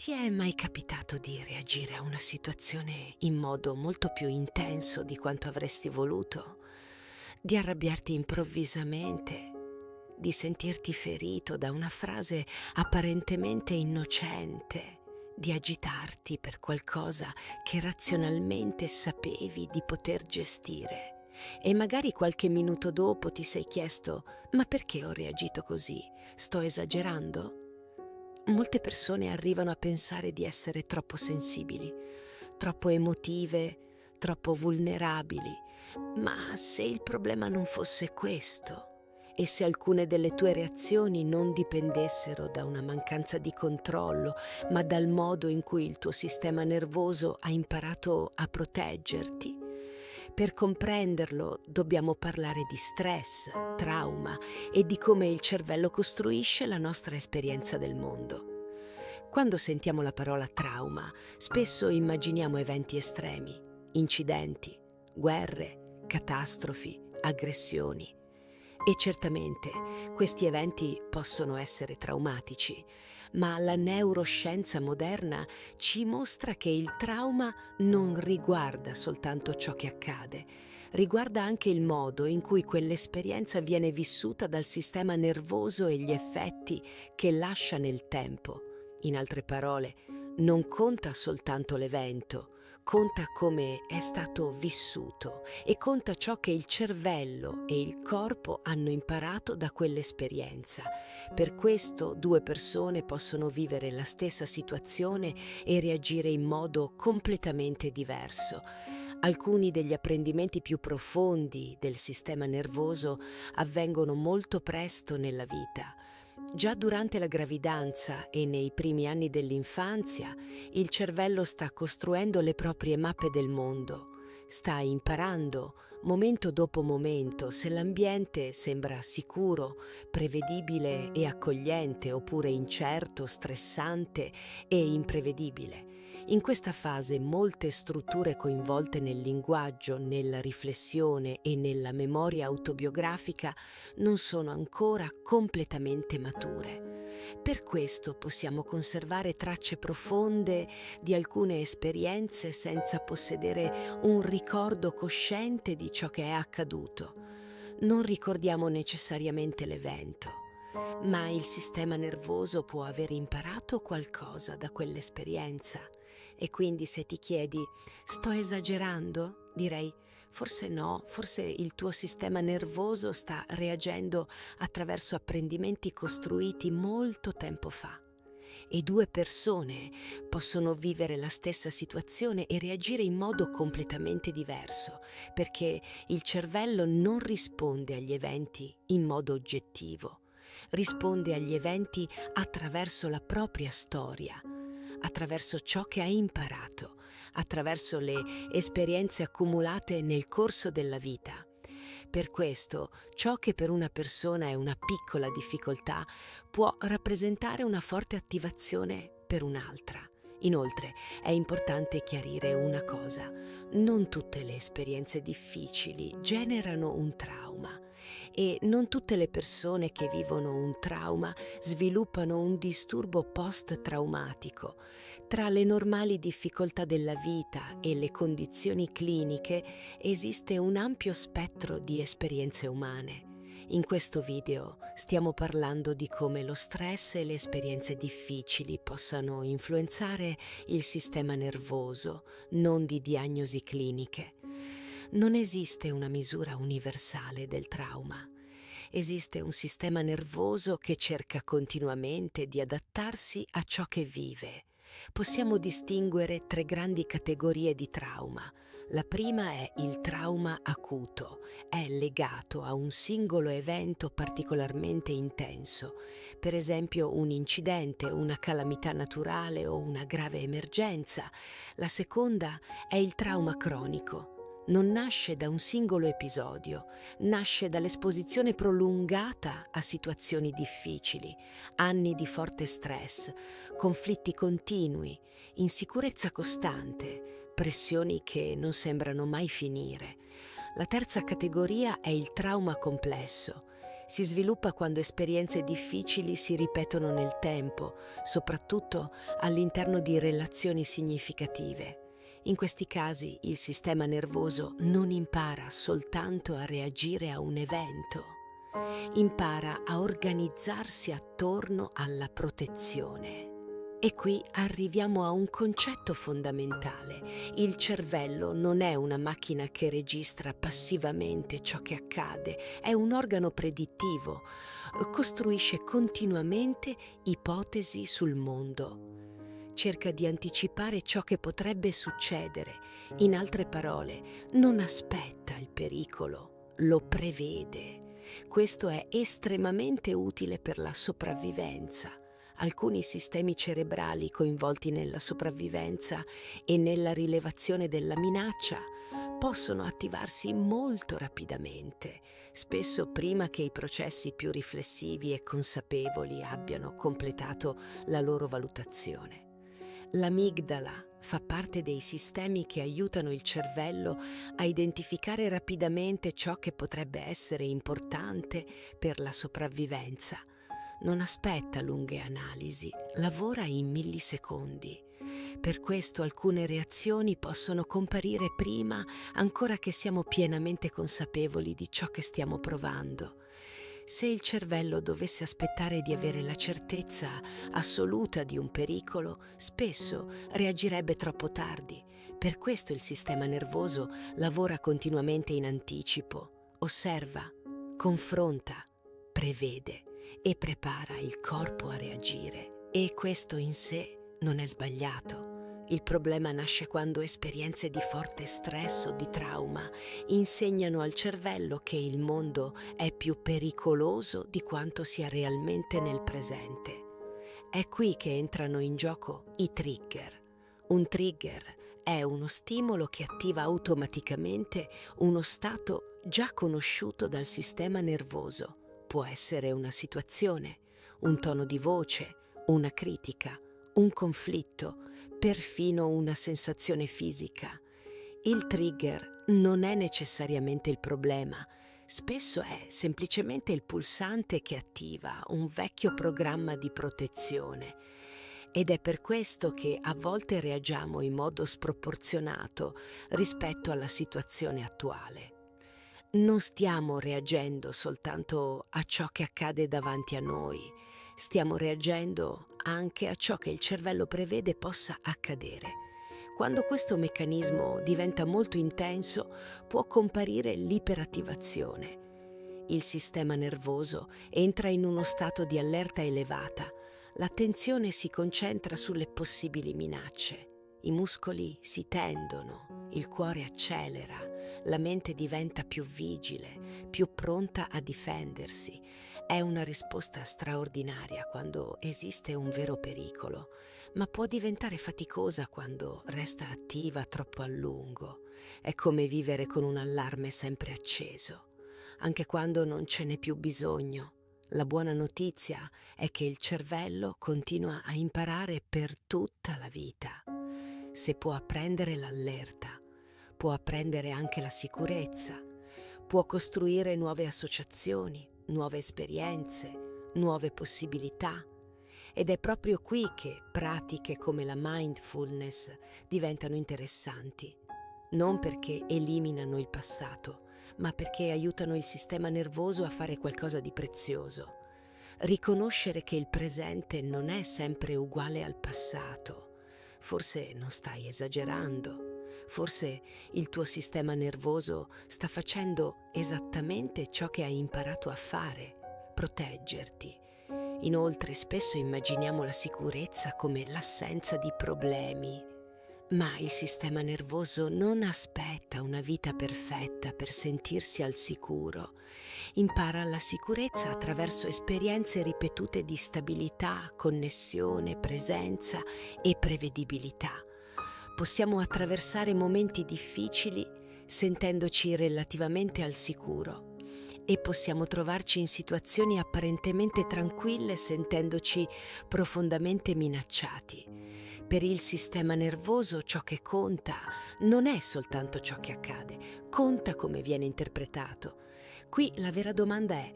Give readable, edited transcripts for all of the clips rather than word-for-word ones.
Ti è mai capitato di reagire a una situazione in modo molto più intenso di quanto avresti voluto? Di arrabbiarti improvvisamente? Di sentirti ferito da una frase apparentemente innocente? Di agitarti per qualcosa che razionalmente sapevi di poter gestire? E magari qualche minuto dopo ti sei chiesto: ma perché ho reagito così? Sto esagerando? Molte persone arrivano a pensare di essere troppo sensibili, troppo emotive, troppo vulnerabili, ma se il problema non fosse questo e se alcune delle tue reazioni non dipendessero da una mancanza di controllo, ma dal modo in cui il tuo sistema nervoso ha imparato a proteggerti, per comprenderlo dobbiamo parlare di stress, trauma e di come il cervello costruisce la nostra esperienza del mondo. Quando sentiamo la parola trauma, spesso immaginiamo eventi estremi, incidenti, guerre, catastrofi, aggressioni. E certamente questi eventi possono essere traumatici, ma la neuroscienza moderna ci mostra che il trauma non riguarda soltanto ciò che accade, riguarda anche il modo in cui quell'esperienza viene vissuta dal sistema nervoso e gli effetti che lascia nel tempo. In altre parole, non conta soltanto l'evento, conta come è stato vissuto e conta ciò che il cervello e il corpo hanno imparato da quell'esperienza. Per questo due persone possono vivere la stessa situazione e reagire in modo completamente diverso. Alcuni degli apprendimenti più profondi del sistema nervoso avvengono molto presto nella vita. Già durante la gravidanza e nei primi anni dell'infanzia, il cervello sta costruendo le proprie mappe del mondo, sta imparando momento dopo momento se l'ambiente sembra sicuro, prevedibile e accogliente oppure incerto, stressante e imprevedibile. In questa fase molte strutture coinvolte nel linguaggio, nella riflessione e nella memoria autobiografica non sono ancora completamente mature. Per questo possiamo conservare tracce profonde di alcune esperienze senza possedere un ricordo cosciente di ciò che è accaduto. Non ricordiamo necessariamente l'evento, ma il sistema nervoso può aver imparato qualcosa da quell'esperienza. E quindi se ti chiedi: sto esagerando? Direi: forse no, forse il tuo sistema nervoso sta reagendo attraverso apprendimenti costruiti molto tempo fa. E due persone possono vivere la stessa situazione e reagire in modo completamente diverso, perché il cervello non risponde agli eventi in modo oggettivo, risponde agli eventi attraverso la propria storia, attraverso ciò che ha imparato, attraverso le esperienze accumulate nel corso della vita. Per questo, ciò che per una persona è una piccola difficoltà può rappresentare una forte attivazione per un'altra. Inoltre, è importante chiarire una cosa: non tutte le esperienze difficili generano un trauma e non tutte le persone che vivono un trauma sviluppano un disturbo post-traumatico. Tra le normali difficoltà della vita e le condizioni cliniche esiste un ampio spettro di esperienze umane. In questo video stiamo parlando di come lo stress e le esperienze difficili possano influenzare il sistema nervoso, non di diagnosi cliniche. Non esiste una misura universale del trauma. Esiste un sistema nervoso che cerca continuamente di adattarsi a ciò che vive. Possiamo distinguere tre grandi categorie di trauma. La prima è il trauma acuto, è legato a un singolo evento particolarmente intenso, per esempio un incidente, una calamità naturale o una grave emergenza. La seconda è il trauma cronico. Non nasce da un singolo episodio, nasce dall'esposizione prolungata a situazioni difficili, anni di forte stress, conflitti continui, insicurezza costante, pressioni che non sembrano mai finire. La terza categoria è il trauma complesso. Si sviluppa quando esperienze difficili si ripetono nel tempo, soprattutto all'interno di relazioni significative. In questi casi il sistema nervoso non impara soltanto a reagire a un evento, impara a organizzarsi attorno alla protezione. E qui arriviamo a un concetto fondamentale. Il cervello non è una macchina che registra passivamente ciò che accade, è un organo predittivo, costruisce continuamente ipotesi sul mondo. Cerca di anticipare ciò che potrebbe succedere. In altre parole, non aspetta il pericolo, lo prevede. Questo è estremamente utile per la sopravvivenza. Alcuni sistemi cerebrali coinvolti nella sopravvivenza e nella rilevazione della minaccia possono attivarsi molto rapidamente, spesso prima che i processi più riflessivi e consapevoli abbiano completato la loro valutazione. L'amigdala fa parte dei sistemi che aiutano il cervello a identificare rapidamente ciò che potrebbe essere importante per la sopravvivenza. Non aspetta lunghe analisi, lavora in millisecondi. Per questo alcune reazioni possono comparire prima ancora che siamo pienamente consapevoli di ciò che stiamo provando. Se il cervello dovesse aspettare di avere la certezza assoluta di un pericolo, spesso reagirebbe troppo tardi. Per questo il sistema nervoso lavora continuamente in anticipo, osserva, confronta, prevede e prepara il corpo a reagire. E questo in sé non è sbagliato. Il problema nasce quando esperienze di forte stress o di trauma insegnano al cervello che il mondo è più pericoloso di quanto sia realmente nel presente. È qui che entrano in gioco i trigger. Un trigger è uno stimolo che attiva automaticamente uno stato già conosciuto dal sistema nervoso. Può essere una situazione, un tono di voce, una critica, un conflitto, perfino una sensazione fisica. Il trigger non è necessariamente il problema, spesso è semplicemente il pulsante che attiva un vecchio programma di protezione. Ed è per questo che a volte reagiamo in modo sproporzionato rispetto alla situazione attuale. Non stiamo reagendo soltanto a ciò che accade davanti a noi, stiamo reagendo anche a ciò che il cervello prevede possa accadere. Quando questo meccanismo diventa molto intenso, può comparire l'iperattivazione. Il sistema nervoso entra in uno stato di allerta elevata. L'attenzione si concentra sulle possibili minacce. I muscoli si tendono, il cuore accelera, la mente diventa più vigile, più pronta a difendersi. È una risposta straordinaria quando esiste un vero pericolo, ma può diventare faticosa quando resta attiva troppo a lungo. È come vivere con un allarme sempre acceso, anche quando non ce n'è più bisogno. La buona notizia è che il cervello continua a imparare per tutta la vita. Se può apprendere l'allerta, può apprendere anche la sicurezza, può costruire nuove associazioni, nuove esperienze, nuove possibilità. Ed è proprio qui che pratiche come la mindfulness diventano interessanti, non perché eliminano il passato, ma perché aiutano il sistema nervoso a fare qualcosa di prezioso. Riconoscere che il presente non è sempre uguale al passato. Forse non stai esagerando, forse il tuo sistema nervoso sta facendo esattamente ciò che hai imparato a fare, proteggerti. Inoltre spesso immaginiamo la sicurezza come l'assenza di problemi, ma il sistema nervoso non aspetta una vita perfetta per sentirsi al sicuro. Impara la sicurezza attraverso esperienze ripetute di stabilità, connessione, presenza e prevedibilità. Possiamo attraversare momenti difficili sentendoci relativamente al sicuro e possiamo trovarci in situazioni apparentemente tranquille sentendoci profondamente minacciati. Per il sistema nervoso ciò che conta non è soltanto ciò che accade, conta come viene interpretato. Qui la vera domanda è: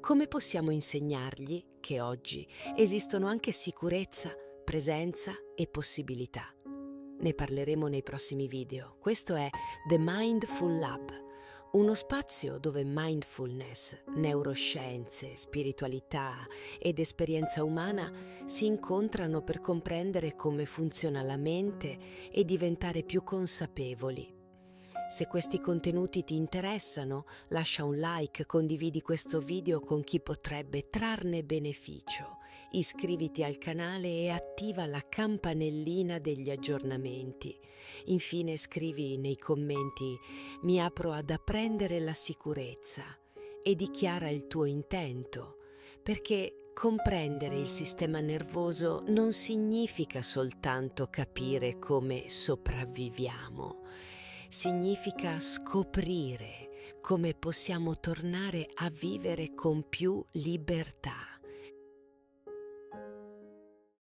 Come possiamo insegnargli che oggi esistono anche sicurezza, presenza e possibilità? Ne parleremo nei prossimi video. Questo è The Mindful Lab, uno spazio dove mindfulness, neuroscienze, spiritualità ed esperienza umana si incontrano per comprendere come funziona la mente e diventare più consapevoli. Se questi contenuti ti interessano, lascia un like, condividi questo video con chi potrebbe trarne beneficio. Iscriviti al canale e attiva la campanellina degli aggiornamenti. Infine scrivi nei commenti: mi apro ad apprendere la sicurezza, e dichiara il tuo intento, perché comprendere il sistema nervoso non significa soltanto capire come sopravviviamo. Significa scoprire come possiamo tornare a vivere con più libertà.